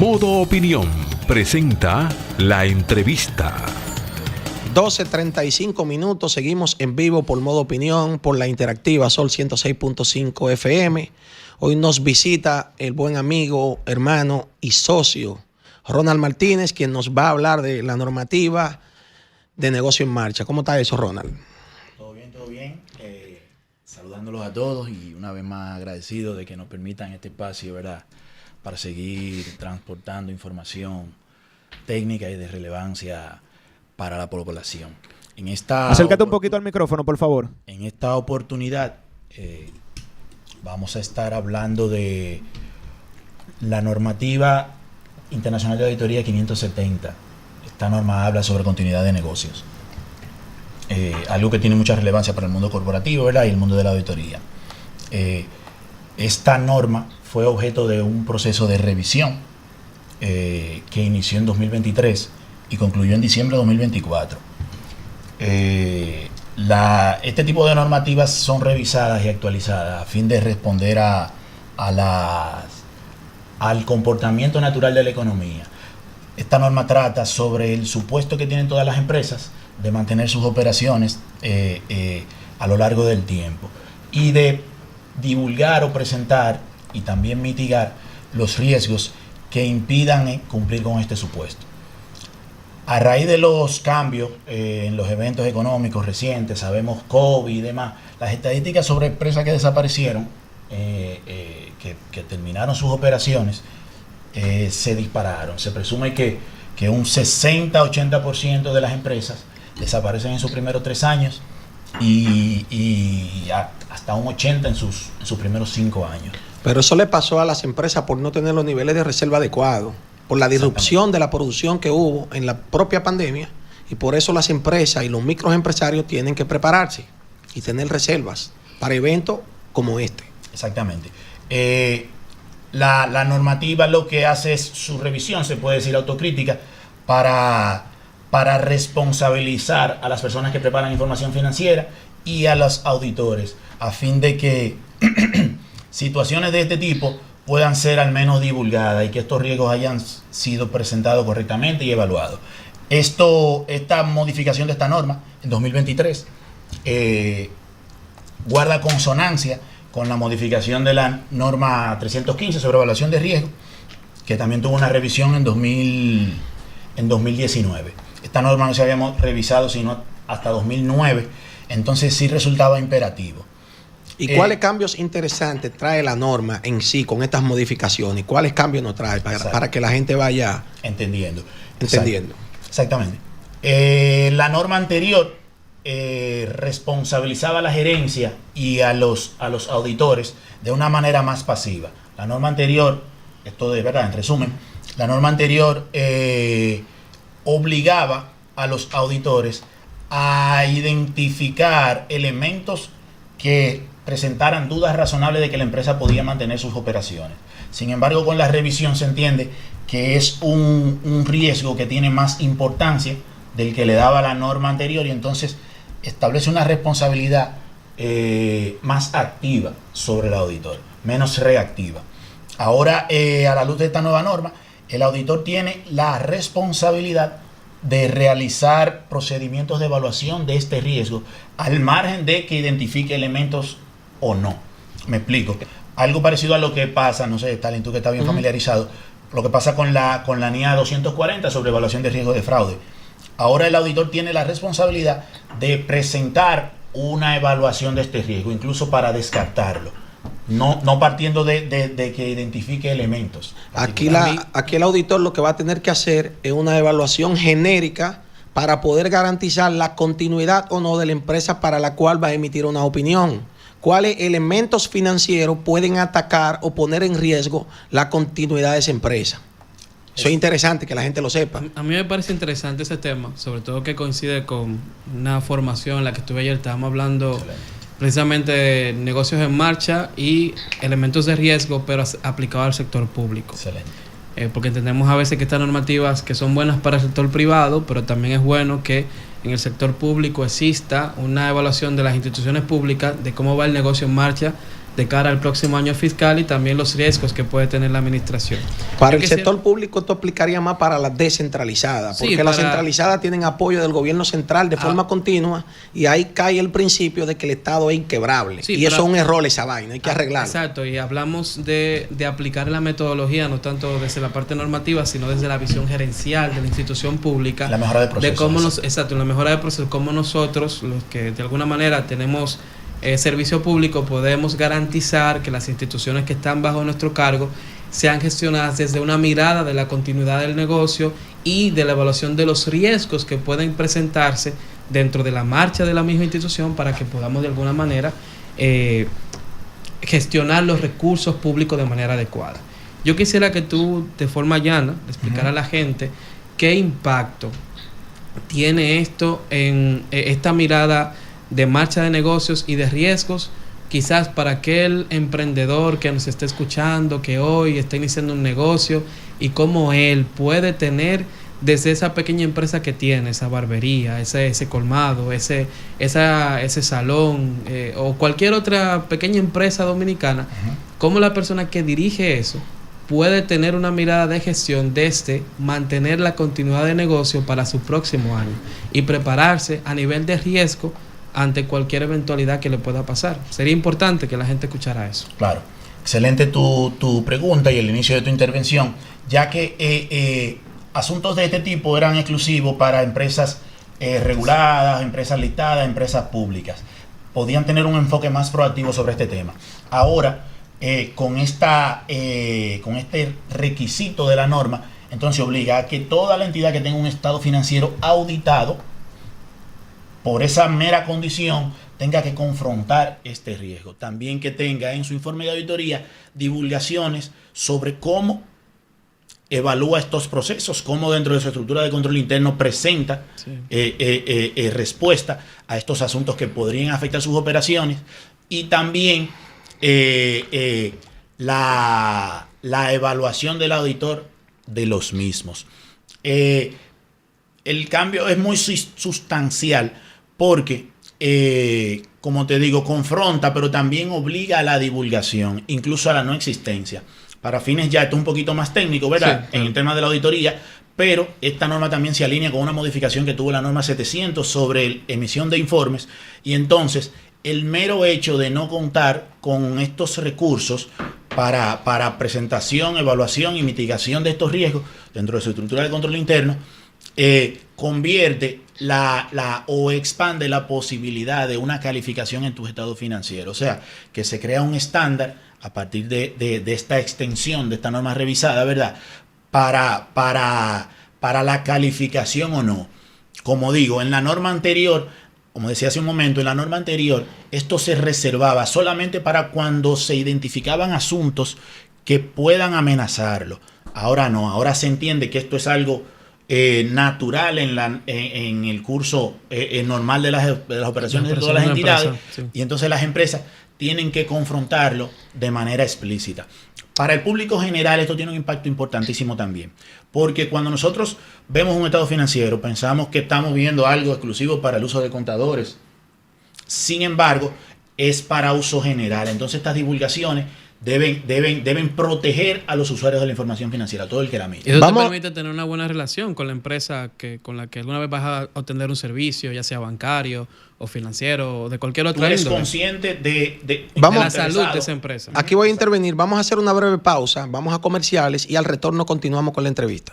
Modo Opinión presenta la entrevista. 12:35 minutos, seguimos en vivo por Modo Opinión, por la interactiva Sol 106.5 FM. Hoy nos visita el buen amigo, hermano y socio Ronald Martínez, quien nos va a hablar de la normativa de negocio en marcha. ¿Cómo está eso, Ronald? Todo bien. Saludándolos a todos y una vez más agradecido de que nos permitan este espacio, ¿verdad?, para seguir transportando información técnica y de relevancia para la población. Acércate un poquito al micrófono, por favor. En esta oportunidad vamos a estar hablando de la normativa internacional de auditoría 570. Esta norma habla sobre continuidad de negocios. Algo que tiene mucha relevancia para el mundo corporativo, ¿verdad?, y el mundo de la auditoría. Esta norma fue objeto de un proceso de revisión que inició en 2023 y concluyó en diciembre de 2024. Este tipo de normativas son revisadas y actualizadas a fin de responder al comportamiento natural de la economía. Esta norma trata sobre el supuesto que tienen todas las empresas de mantener sus operaciones a lo largo del tiempo y de divulgar o presentar y también mitigar los riesgos que impidan cumplir con este supuesto. A raíz de los cambios en los eventos económicos recientes, sabemos COVID y demás, las estadísticas sobre empresas que desaparecieron, que terminaron sus operaciones, se dispararon. Se presume que un 60-80% de las empresas desaparecen en sus primeros 3 años y hasta un 80% en sus primeros 5 años. Pero eso le pasó a las empresas por no tener los niveles de reserva adecuados, por la disrupción de la producción que hubo en la propia pandemia, y por eso las empresas y los microempresarios tienen que prepararse y tener reservas para eventos como este. Exactamente. La normativa lo que hace es su revisión, se puede decir autocrítica, para responsabilizar a las personas que preparan información financiera y a los auditores, a fin de que situaciones de este tipo puedan ser al menos divulgadas y que estos riesgos hayan sido presentados correctamente y evaluados. Esta modificación de esta norma en 2023 guarda consonancia con la modificación de la norma 315 sobre evaluación de riesgo, que también tuvo una revisión en 2019. Esta norma no se había revisado sino hasta 2009, entonces sí resultaba imperativo. ¿Y cuáles cambios interesantes trae la norma en sí con estas modificaciones? ¿Cuáles cambios nos trae para que la gente vaya entendiendo? Exactamente. La norma anterior responsabilizaba a la gerencia y a los auditores de una manera más pasiva. La norma anterior, esto de verdad, en resumen, la norma anterior obligaba a los auditores a identificar elementos que presentaran dudas razonables de que la empresa podía mantener sus operaciones. Sin embargo, con la revisión se entiende que es un riesgo que tiene más importancia del que le daba la norma anterior y entonces establece una responsabilidad más activa sobre el auditor, menos reactiva. Ahora, a la luz de esta nueva norma, el auditor tiene la responsabilidad de realizar procedimientos de evaluación de este riesgo, al margen de que identifique elementos o no. Me explico. Algo parecido a lo que pasa, no sé, Stalin, tú que estás bien familiarizado, lo que pasa con la NIA 240 sobre evaluación de riesgo de fraude. Ahora el auditor tiene la responsabilidad de presentar una evaluación de este riesgo, incluso para descartarlo. No partiendo de que identifique elementos. Aquí el auditor lo que va a tener que hacer es una evaluación genérica para poder garantizar la continuidad o no de la empresa para la cual va a emitir una opinión. ¿Cuáles elementos financieros pueden atacar o poner en riesgo la continuidad de esa empresa? Eso es interesante que la gente lo sepa. A mí me parece interesante ese tema, sobre todo que coincide con una formación en la que estuve ayer. Estábamos hablando precisamente de negocios en marcha y elementos de riesgo, pero aplicados al sector público. Excelente. Porque entendemos a veces que estas normativas que son buenas para el sector privado, pero también es bueno que en el sector público exista una evaluación de las instituciones públicas de cómo va el negocio en marcha de cara al próximo año fiscal y también los riesgos que puede tener la administración. Para el sector público esto aplicaría más para la descentralizada, porque las centralizadas tienen apoyo del gobierno central de forma continua y ahí cae el principio de que el Estado es inquebrable. Y eso es un error, esa vaina, hay que arreglarlo. Exacto, y hablamos de aplicar la metodología, no tanto desde la parte normativa, sino desde la visión gerencial de la institución pública. La mejora de procesos. De cómo la mejora de procesos, cómo nosotros, los que de alguna manera tenemos servicio público, podemos garantizar que las instituciones que están bajo nuestro cargo sean gestionadas desde una mirada de la continuidad del negocio y de la evaluación de los riesgos que pueden presentarse dentro de la marcha de la misma institución para que podamos de alguna manera gestionar los recursos públicos de manera adecuada. Yo quisiera que tú, de forma llana, le explicara a la gente qué impacto tiene esto en esta mirada de marcha de negocios y de riesgos, quizás para aquel emprendedor que nos esté escuchando, que hoy está iniciando un negocio y cómo él puede tener desde esa pequeña empresa que tiene, esa barbería, ese colmado, ese salón o cualquier otra pequeña empresa dominicana, cómo la persona que dirige eso puede tener una mirada de gestión desde mantener la continuidad de negocio para su próximo año y prepararse a nivel de riesgo ante cualquier eventualidad que le pueda pasar. Sería importante que la gente escuchara eso. Claro. Excelente tu pregunta y el inicio de tu intervención, ya que asuntos de este tipo eran exclusivos para empresas reguladas, empresas listadas, empresas públicas. Podían tener un enfoque más proactivo sobre este tema. Ahora, con este requisito de la norma, entonces obliga a que toda la entidad que tenga un estado financiero auditado, por esa mera condición, tenga que confrontar este riesgo. También que tenga en su informe de auditoría divulgaciones sobre cómo evalúa estos procesos, cómo dentro de su estructura de control interno presenta respuesta a estos asuntos que podrían afectar sus operaciones, y también la evaluación del auditor de los mismos. El cambio es muy sustancial porque, como te digo, confronta, pero también obliga a la divulgación, incluso a la no existencia. Para fines ya, esto es un poquito más técnico, ¿verdad? Sí. En el tema de la auditoría, pero esta norma también se alinea con una modificación que tuvo la norma 700 sobre emisión de informes, y entonces el mero hecho de no contar con estos recursos para presentación, evaluación y mitigación de estos riesgos dentro de su estructura de control interno, convierte o expande la posibilidad de una calificación en tus estados financieros. O sea, que se crea un estándar a partir de esta extensión de esta norma revisada, ¿verdad? Para la calificación o no. Como digo, en la norma anterior, como decía hace un momento, en la norma anterior, esto se reservaba solamente para cuando se identificaban asuntos que puedan amenazarlo. Ahora no, ahora se entiende que esto es algo natural en el curso normal de las operaciones de todas las entidades, y entonces las empresas tienen que confrontarlo de manera explícita. Para el público general esto tiene un impacto importantísimo también, porque cuando nosotros vemos un estado financiero pensamos que estamos viendo algo exclusivo para el uso de contadores. Sin embargo, es para uso general. Entonces estas divulgaciones deben proteger a los usuarios de la información financiera, todo el que la mire. Eso te permite tener una buena relación con la empresa con la que alguna vez vas a obtener un servicio, ya sea bancario o financiero o de cualquier otra índole. Tú eres consciente de la salud de esa empresa. Aquí voy a intervenir. Vamos a hacer una breve pausa, vamos a comerciales y al retorno continuamos con la entrevista.